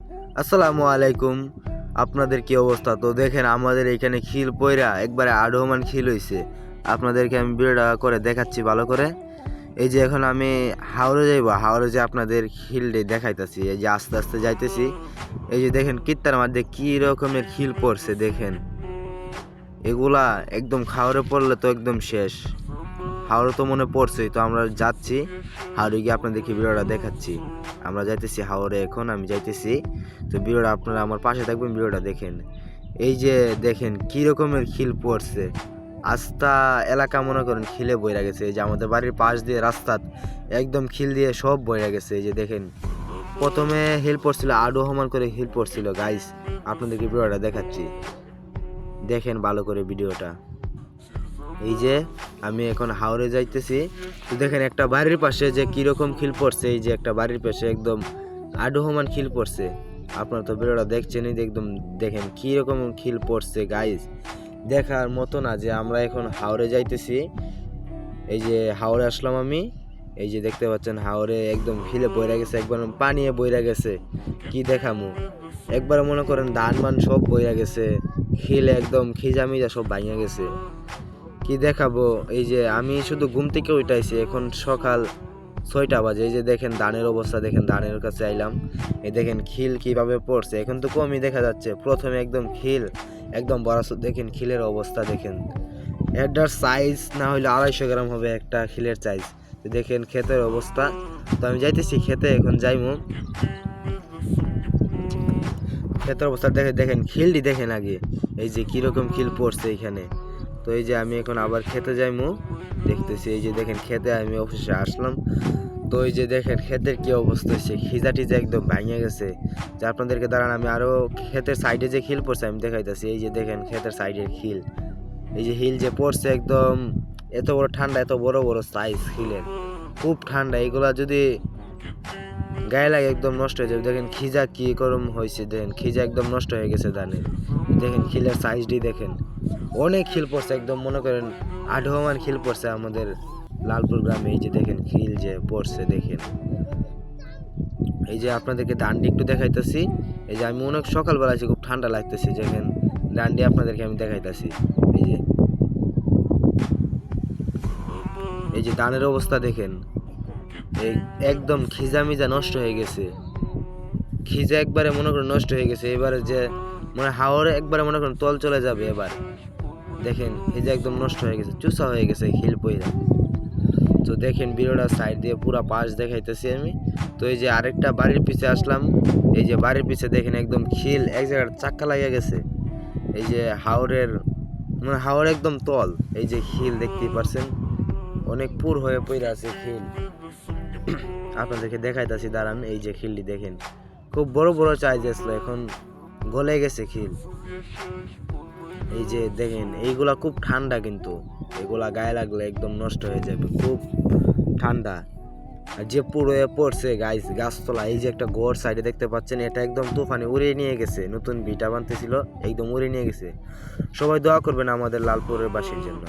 আসসালামু আলাইকুম। আপনাদের কি অবস্থা? তো দেখেন আমাদের এখানে খিল পইরা একবারে আডোমান খিল হইছে। আপনাদেরকে আমি ভিডিওটা করে দেখাচ্ছি ভালো করে। এই যে এখন আমি হাওড়ে যাইব, হাওড়ে যে আপনাদের খিলটি দেখাইতাছি। এই যে আস্তে আস্তে যাইতেছি। এই যে দেখেন কিত্তার মধ্যে কি রকমের খিল পড়ছে দেখেন। এগুলা একদম খাওয়ারে পড়লে তো একদম শেষ। হাওড়ে তো মনে পড়ছেই, তো আমরা যাচ্ছি হাওড়ে গিয়ে আপনাদেরকে ভিডিওটা দেখাচ্ছি। আমরা যাইতেছি হাওড়ে, এখন আমি যাইতেছি। তো ভিডিওটা আপনারা আমার পাশে থাকবেন, ভিডিওটা দেখেন। এই যে দেখেন কি রকমের খিল পড়ছে। আস্তা এলাকা মনে করেন খিলে বইরা গেছে। এই যে আমাদের বাড়ির পাশ দিয়ে রাস্তা একদম খিল দিয়ে সব বইরা গেছে। এই যে দেখেন প্রথমে হিল পড়ছিল, আডো সমান করে হিল পড়ছিল। গাইস আপনাদেরকে ভিডিওটা দেখাচ্ছি, দেখেন ভালো করে ভিডিওটা। এই যে আমি এখন হাওড়ে যাইতেছি। তো দেখেন একটা বাড়ির পাশে যে কিরকম খিল পড়ছে। এই যে একটা বাড়ির পাশে একদম আডোহমান খিল পড়ছে। আপনারা তো ভিডিওটা দেখছেনই, একদম দেখেন কিরকম খিল পড়ছে গাইস। দেখার মতো না যে আমরা এখন হাওড়ে যাইতেছি। এই যে হাওড়ে আসলাম আমি। এই যে দেখতে পাচ্ছেন হাওড়ে একদম খিলে বইরা গেছে, একবার পানিয়ে বইরা গেছে। কি দেখামু, একবার মনে করেন ধান মান সব বইরা গেছে। খিলে একদম খিজামিজা সব ভাঙা গেছে। কি দেখাবো, এই যে আমি শুধু ঘুম থেকে উঠাইছি, এখন সকাল 6টা বাজে। এই যে দেখেন ধানের অবস্থা, দেখেন ধানের কাছে আইলাম। এই দেখেন খিল কিভাবে পড়ছে, এখন তো কমই দেখা যাচ্ছে। প্রথমে একদম খিল একদম বড়, দেখেন খিলের অবস্থা দেখেন। এটার সাইজ না হইলে 250 গ্রাম হবে একটা খিলের সাইজ। দেখেন ক্ষেতের অবস্থা। তো আমি যাইতেছি খেতে, এখন যাইমু। ক্ষেতের অবস্থা দেখে দেখেন খিলটি দেখেন আগে, এই যে কিরকম খিল পড়ছে এখানে। তো এই যে আমি এখন আবার খেতে যাইমু, দেখতেছি। এই যে দেখেন খেতে আমি অফিসে আসলাম। তো এই যে দেখেন ক্ষেতের কি অবস্থা হয়েছে, খিজা টিজা একদম ভাঙে গেছে। যে আপনাদেরকে দাঁড়ান আমি আরো ক্ষেতের সাইডে যে খিল পড়ছে আমি দেখাইতেছি। এই যে দেখেন ক্ষেতের সাইডের খিল, এই যে হিল যে পড়ছে একদম এত বড় ঠান্ডা, এত বড় বড় সাইজ হিলের, খুব ঠান্ডা। এগুলা যদি গায়ে লাগে একদম নষ্ট হয়ে যাবে। দেখেন খিজা কি গরম হয়েছে, দেখেন খিজা একদম নষ্ট হয়ে গেছে ধানের। দেখেন খিলের সাইজটি দেখেন, অনেক খিল পড়ছে, একদম মনে করেন আঢমান খিল পড়ছে আমাদের লালপুর গ্রামে। এই যে দেখেন খিল যে পড়ছে দেখেন। এই যে আপনাদেরকে ডান্ডি একটু দেখাইতেছি। এই যে আমি অনেক সকালবেলা আছি, খুব ঠান্ডা লাগতেছে। দেখেন ডান্ডি আপনাদেরকে আমি দেখাইতেছি। এই যে এই যে ধানের অবস্থা দেখেন, একদম খিজা মিজা নষ্ট হয়ে গেছে। খিজা একবারে মনে করেন নষ্ট হয়ে গেছে। এবারে যে মানে হাওড়ে একবারে মনে করেন তল চলে যাবে এবার। দেখেন খিজা একদম নষ্ট হয়ে গেছে, চুষা হয়ে গেছে খিল পইরা। তো দেখেন ভিডিওটা সাইড দিয়ে পুরা পাশ দেখাইতেছি আমি। তো এই যে আরেকটা বাড়ির পিছে আসলাম। এই যে বাড়ির পিছে দেখেন একদম খিল এক জায়গায় চাক্কা লাগিয়ে গেছে। এই যে হাওড়ের মানে হাওড় একদম তল, এই যে খিল দেখতেই পারছেন, অনেক পুর হয়ে পড়ে আছে খিল। আপনাদেরকে দেখাইতাছি দাঁড়ান। এই যে খিলটি দেখেন, খুব বড় বড় সাইজ আসলো, এখন গলে গেছে খিল। এই যে দেখেন এইগুলা খুব ঠান্ডা, কিন্তু এগুলা গায়ে লাগলে একদম নষ্ট হয়ে যাবে, খুব ঠান্ডা। আর যে পুরো পড়ছে গাইস গাছতলা, এই যে একটা গোড় সাইডে দেখতে পাচ্ছেন, এটা একদম তুফানে উড়িয়ে নিয়ে গেছে। নতুন ভিটা বানতেছিল, একদম উড়িয়ে নিয়ে গেছে। সবাই দোয়া করবেন আমাদের লালপুরের বাসীর জন্য।